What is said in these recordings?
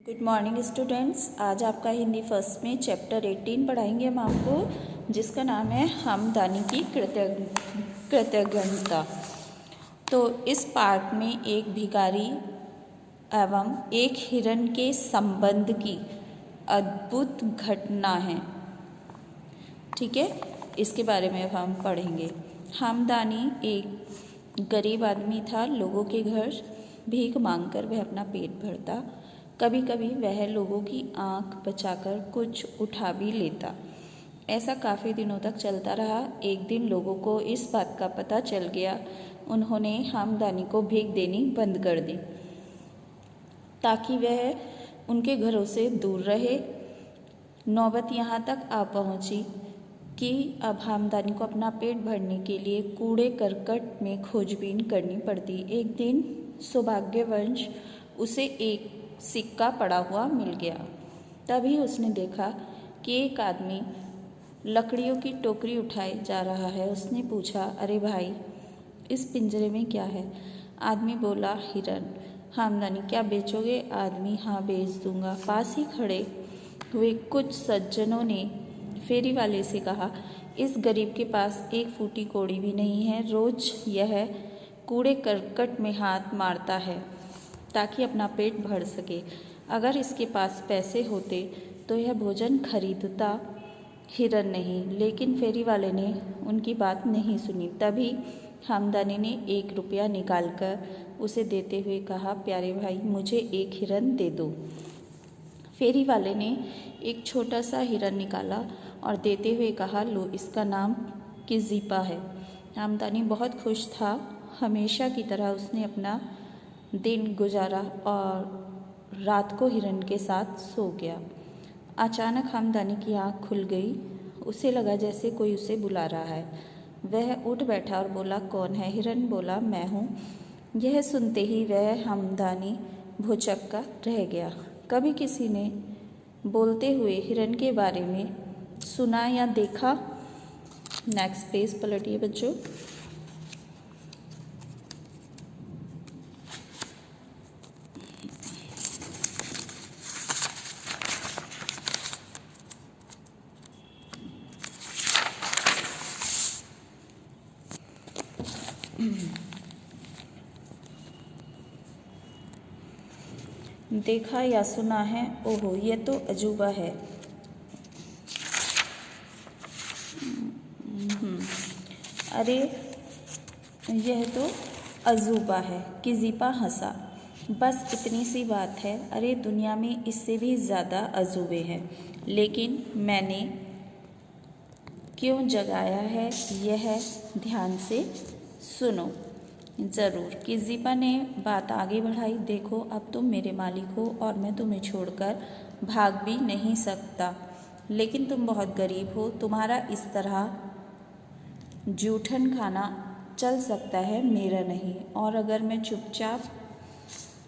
Good morning students. आज आपका Hindi first में चैप्टर 18 पढ़ाएंगे हम आपको, जिसका नाम है हमदनी की कृतज्ञता। तो इस पार्ट में एक भिखारी एवं एक हिरण के संबंध की अद्भुत घटना है। ठीक है, इसके बारे में हम पढ़ेंगे। हमदनी एक गरीब आदमी था। लोगों के घर भीख मांगकर वह अपना पेट भरता। कभी कभी वह लोगों की आंख बचाकर कुछ उठा भी लेता। ऐसा काफ़ी दिनों तक चलता रहा। एक दिन लोगों को इस बात का पता चल गया। उन्होंने हमदनी को भीख देनी बंद कर दी ताकि वह उनके घरों से दूर रहे। नौबत यहाँ तक आ पहुँची कि अब हमदनी को अपना पेट भरने के लिए कूड़े करकट में खोजबीन करनी पड़ती। एक दिन सौभाग्यवश उसे एक सिक्का पड़ा हुआ मिल गया। तभी उसने देखा कि एक आदमी लकड़ियों की टोकरी उठाए जा रहा है। उसने पूछा, अरे भाई, इस पिंजरे में क्या है? आदमी बोला, हिरन। हमदनी, क्या बेचोगे? आदमी, हाँ, बेच दूंगा। पास ही खड़े हुए कुछ सज्जनों ने फेरी वाले से कहा, इस गरीब के पास एक फूटी कौड़ी भी नहीं है। रोज यह कूड़े करकट में हाथ मारता है ताकि अपना पेट भर सके। अगर इसके पास पैसे होते तो यह भोजन खरीदता। हिरन नहीं। लेकिन फेरी वाले ने उनकी बात नहीं सुनी। तभी हमदनी ने 1 रुपया निकालकर उसे देते हुए कहा, प्यारे भाई, मुझे एक हिरन दे दो। फेरी वाले ने एक छोटा सा हिरन निकाला और देते हुए कहा, लो, इसका नाम किज़िपा है। हमदनी बहुत खुश था। हमेशा की तरह उसने अपना दिन गुजारा और रात को हिरन के साथ सो गया। अचानक हमदनी की आँख खुल गई। उसे लगा जैसे कोई उसे बुला रहा है। वह उठ बैठा और बोला, कौन है? हिरन बोला, मैं हूँ। यह सुनते ही वह हमदनी भौंचक्का रह गया। कभी किसी ने बोलते हुए हिरन के बारे में सुना या देखा? नेक्स्ट पेज पलटिए बच्चों। देखा या सुना है? ओहो, यह तो अजूबा है। अरे, यह तो अजूबा है। किज़िपा हंसा। बस इतनी सी बात है। अरे, दुनिया में इससे भी ज़्यादा अजूबे हैं। लेकिन मैंने क्यों जगाया है, यह ध्यान से सुनो। ज़रूर। किज़िपा ने बात आगे बढ़ाई। देखो, अब तुम मेरे मालिक हो और मैं तुम्हें छोड़कर भाग भी नहीं सकता। लेकिन तुम बहुत गरीब हो। तुम्हारा इस तरह जूठन खाना चल सकता है, मेरा नहीं। और अगर मैं चुपचाप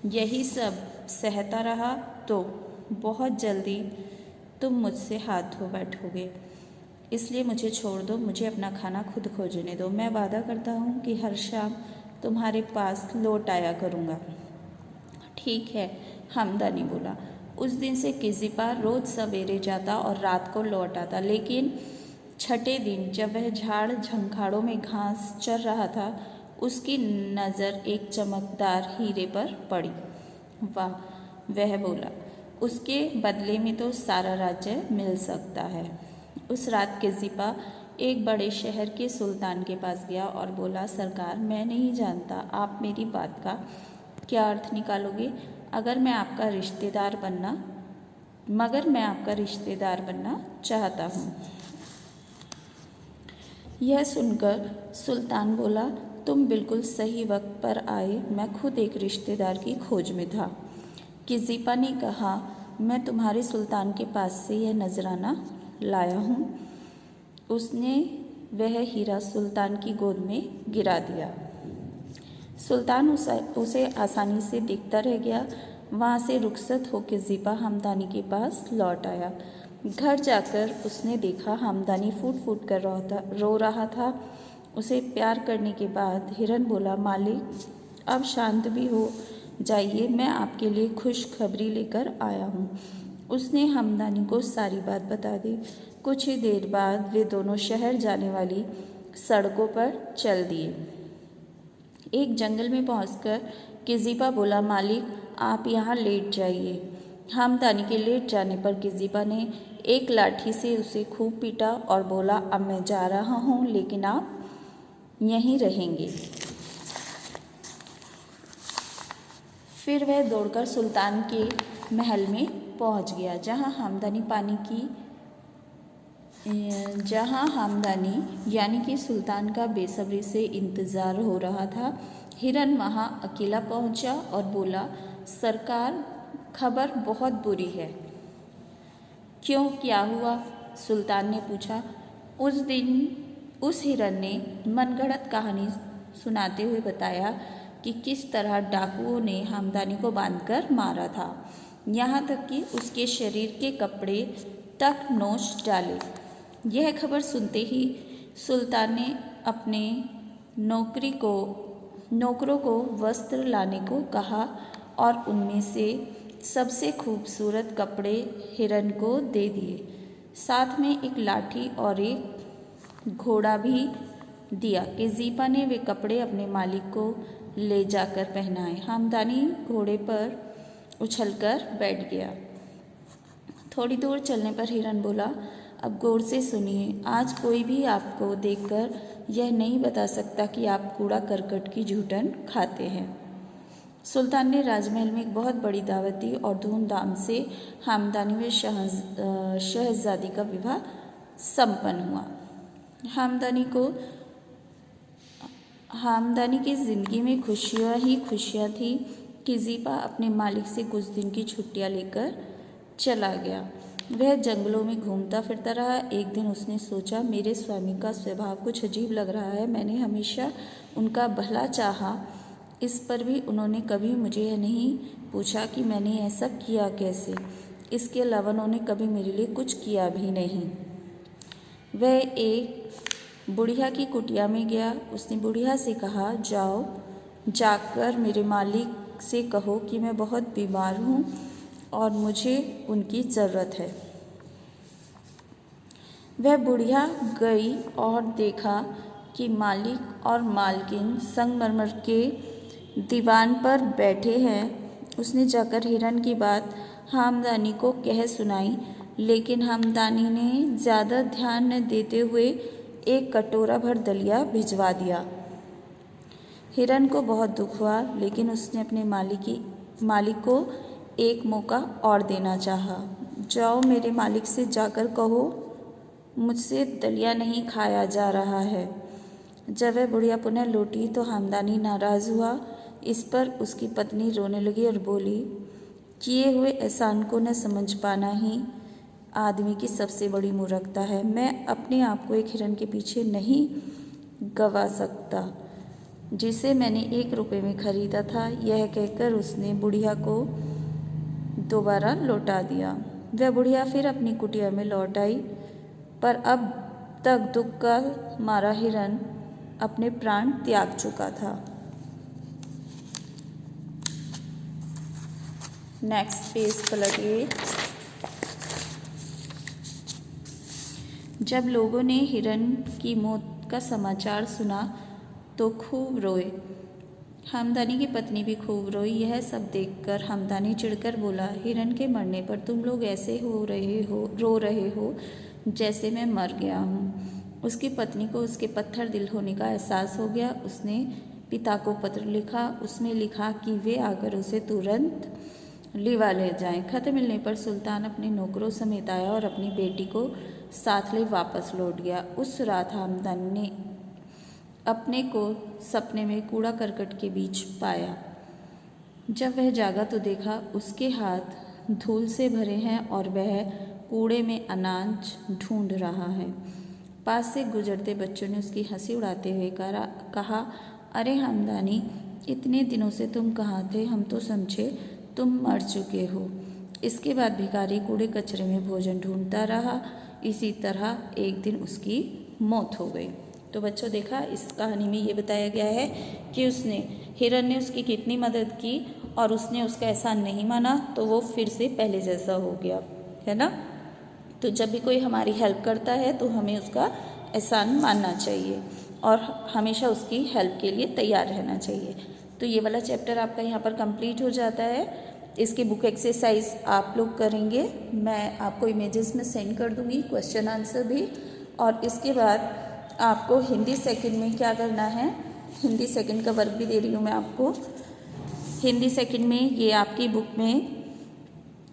यही सब सहता रहा तो बहुत जल्दी तुम मुझसे हाथ धो बैठोगे। इसलिए मुझे छोड़ दो। मुझे अपना खाना खुद खोजने दो। मैं वादा करता हूँ कि हर शाम तुम्हारे पास लौट आया करूँगा। ठीक है, हमदनी बोला। उस दिन से किज़िपा रोज सवेरे जाता और रात को लौट आता। लेकिन छठे दिन जब वह झाड़ झंखाड़ों में घास चर रहा था, उसकी नज़र एक चमकदार हीरे पर पड़ी। वाह, वह बोला, उसके बदले में तो सारा राज्य मिल सकता है। उस रात किज़िपा एक बड़े शहर के सुल्तान के पास गया और बोला, सरकार, मैं नहीं जानता आप मेरी बात का क्या अर्थ निकालोगे, मगर मैं आपका रिश्तेदार बनना चाहता हूँ। यह सुनकर सुल्तान बोला, तुम बिल्कुल सही वक्त पर आए। मैं खुद एक रिश्तेदार की खोज में था। किज़िपा ने कहा, मैं तुम्हारे सुल्तान के पास से यह नजराना लाया हूँ। उसने वह हीरा सुल्तान की गोद में गिरा दिया। सुल्तान उसे आसानी से देखता रह गया। वहाँ से रुखसत होकर किज़िपा हमदनी के पास लौट आया। घर जाकर उसने देखा हमदनी फूट फूट कर रो रहा था। उसे प्यार करने के बाद हिरन बोला, मालिक, अब शांत भी हो। जाइए, मैं आपके लिए खुशखबरी लेकर आया हूँ। उसने हमदनी को सारी बात बता दी। कुछ ही देर बाद वे दोनों शहर जाने वाली सड़कों पर चल दिए। एक जंगल में पहुंचकर किज़िपा बोला, मालिक आप यहाँ लेट जाइए। हमदनी के लेट जाने पर किज़िपा ने एक लाठी से उसे खूब पीटा और बोला, अब मैं जा रहा हूँ, लेकिन आप यहीं रहेंगे। फिर वह दौड़कर सुल्तान के महल में पहुँच गया, जहाँ हमदनी यानी कि सुल्तान का बेसब्री से इंतज़ार हो रहा था। हिरन वहाँ अकेला पहुँचा और बोला, सरकार खबर बहुत बुरी है। क्यों, क्या हुआ? सुल्तान ने पूछा। उस दिन उस हिरन ने मनगढ़ंत कहानी सुनाते हुए बताया कि किस तरह डाकुओं ने हमदनी को बांधकर मारा था, यहाँ तक कि उसके शरीर के कपड़े तक नोच डाले। यह खबर सुनते ही सुल्तान ने अपने नौकरों को वस्त्र लाने को कहा और उनमें से सबसे खूबसूरत कपड़े हिरन को दे दिए। साथ में एक लाठी और एक घोड़ा भी दिया। किज़िपा ने वे कपड़े अपने मालिक को ले जाकर पहनाए। हमदनी घोड़े पर उछलकर बैठ गया। थोड़ी दूर चलने पर हिरन बोला, अब गौर से सुनिए, आज कोई भी आपको देखकर यह नहीं बता सकता कि आप कूड़ा करकट की जूठन खाते हैं। सुल्तान ने राजमहल में एक बहुत बड़ी दावत दी और धूमधाम से हमदनी व शहजादी का विवाह संपन्न हुआ। हमदनी की जिंदगी में खुशियाँ ही खुशियाँ थी। किज़िपा अपने मालिक से कुछ दिन की छुट्टियाँ लेकर चला गया। वह जंगलों में घूमता फिरता रहा। एक दिन उसने सोचा, मेरे स्वामी का स्वभाव कुछ अजीब लग रहा है। मैंने हमेशा उनका भला चाहा, इस पर भी उन्होंने कभी मुझे यह नहीं पूछा कि मैंने ऐसा किया कैसे। इसके अलावा उन्होंने कभी मेरे लिए कुछ किया भी नहीं। वह एक बुढ़िया की कुटिया में गया। उसने बुढ़िया से कहा, जाकर मेरे मालिक से कहो कि मैं बहुत बीमार हूँ और मुझे उनकी ज़रूरत है। वह बुढ़िया गई और देखा कि मालिक और मालकिन संगमरमर के दीवान पर बैठे हैं। उसने जाकर हिरन की बात हमदनी को कह सुनाई, लेकिन हमदनी ने ज़्यादा ध्यान न देते हुए एक कटोरा भर दलिया भिजवा दिया। हिरन को बहुत दुख हुआ, लेकिन उसने अपने मालिक को एक मौका और देना चाहा। जाओ, मेरे मालिक से जाकर कहो, मुझसे दलिया नहीं खाया जा रहा है। जब वह बुढ़िया पुनः लौटी तो हमदनी नाराज़ हुआ। इस पर उसकी पत्नी रोने लगी और बोली, किए हुए एहसान को न समझ पाना ही आदमी की सबसे बड़ी मूर्खता है। मैं अपने आप को एक हिरन के पीछे नहीं गवा सकता, जिसे मैंने 1 रुपये में खरीदा था। यह कहकर उसने बुढ़िया को दोबारा लौटा दिया। वह बुढ़िया फिर अपनी कुटिया में लौट आई, पर अब तक दुख का मारा हिरन अपने प्राण त्याग चुका था। नेक्स्ट पेज पलटिए। जब लोगों ने हिरन की मौत का समाचार सुना तो खूब रोए। हमदनी की पत्नी भी खूब रोई। यह सब देखकर हमदनी चिढ़कर बोला, हिरन के मरने पर तुम लोग ऐसे रो रहे हो जैसे मैं मर गया हूँ। उसकी पत्नी को उसके पत्थर दिल होने का एहसास हो गया। उसने पिता को पत्र लिखा। उसमें लिखा कि वे आकर उसे तुरंत लिवा ले जाएं। खत मिलने पर सुल्तान अपने नौकरों समेत आया और अपनी बेटी को साथ ले वापस लौट गया। उस रात हमदनी ने अपने को सपने में कूड़ा करकट के बीच पाया। जब वह जागा तो देखा उसके हाथ धूल से भरे हैं और वह कूड़े में अनाज ढूंढ रहा है। पास से गुजरते बच्चों ने उसकी हंसी उड़ाते हुए कहा, अरे हमदनी, इतने दिनों से तुम कहाँ थे? हम तो समझे तुम मर चुके हो। इसके बाद भिखारी कूड़े कचरे में भोजन ढूंढता रहा। इसी तरह एक दिन उसकी मौत हो गई। तो बच्चों देखा, इस कहानी में ये बताया गया है कि हिरन ने उसकी कितनी मदद की और उसने उसका एहसान नहीं माना तो वो फिर से पहले जैसा हो गया, है ना। तो जब भी कोई हमारी हेल्प करता है तो हमें उसका एहसान मानना चाहिए और हमेशा उसकी हेल्प के लिए तैयार रहना चाहिए। तो ये वाला चैप्टर आपका यहाँ पर कंप्लीट हो जाता है। इसकी बुक एक्सरसाइज आप लोग करेंगे, मैं आपको इमेजेस में सेंड कर दूँगी, क्वेश्चन आंसर भी। और इसके बाद आपको हिंदी सेकंड में क्या करना है, हिंदी सेकंड का वर्क भी दे रही हूँ मैं आपको। हिंदी सेकंड में ये आपकी बुक में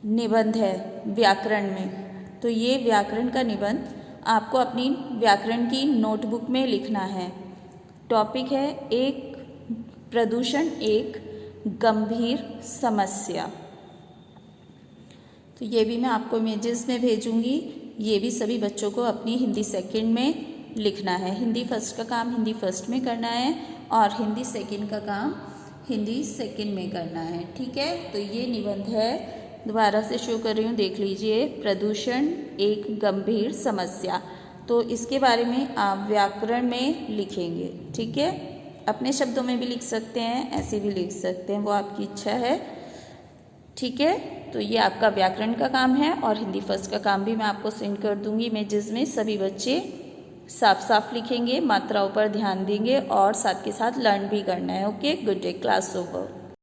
निबंध है व्याकरण में, तो ये व्याकरण का निबंध आपको अपनी व्याकरण की नोटबुक में लिखना है। टॉपिक है एक प्रदूषण एक गंभीर समस्या। तो ये भी मैं आपको इमेजेस में भेजूंगी, ये भी सभी बच्चों को अपनी हिंदी सेकंड में लिखना है। हिंदी फर्स्ट का काम हिंदी फर्स्ट में करना है और हिंदी सेकंड का काम हिंदी सेकंड में करना है, ठीक है। तो ये निबंध है, दोबारा से शो कर रही हूँ, देख लीजिए, प्रदूषण एक गंभीर समस्या। तो इसके बारे में आप व्याकरण में लिखेंगे, ठीक है। अपने शब्दों में भी लिख सकते हैं, ऐसे भी लिख सकते हैं, वो आपकी इच्छा है, ठीक है। तो ये आपका व्याकरण का काम है और हिंदी फर्स्ट का काम भी मैं आपको सेंड कर दूंगी इमेजेस में। सभी बच्चे साफ साफ लिखेंगे, मात्राओं पर ध्यान देंगे और साथ के साथ लर्न भी करना है। Okay, good day, class over.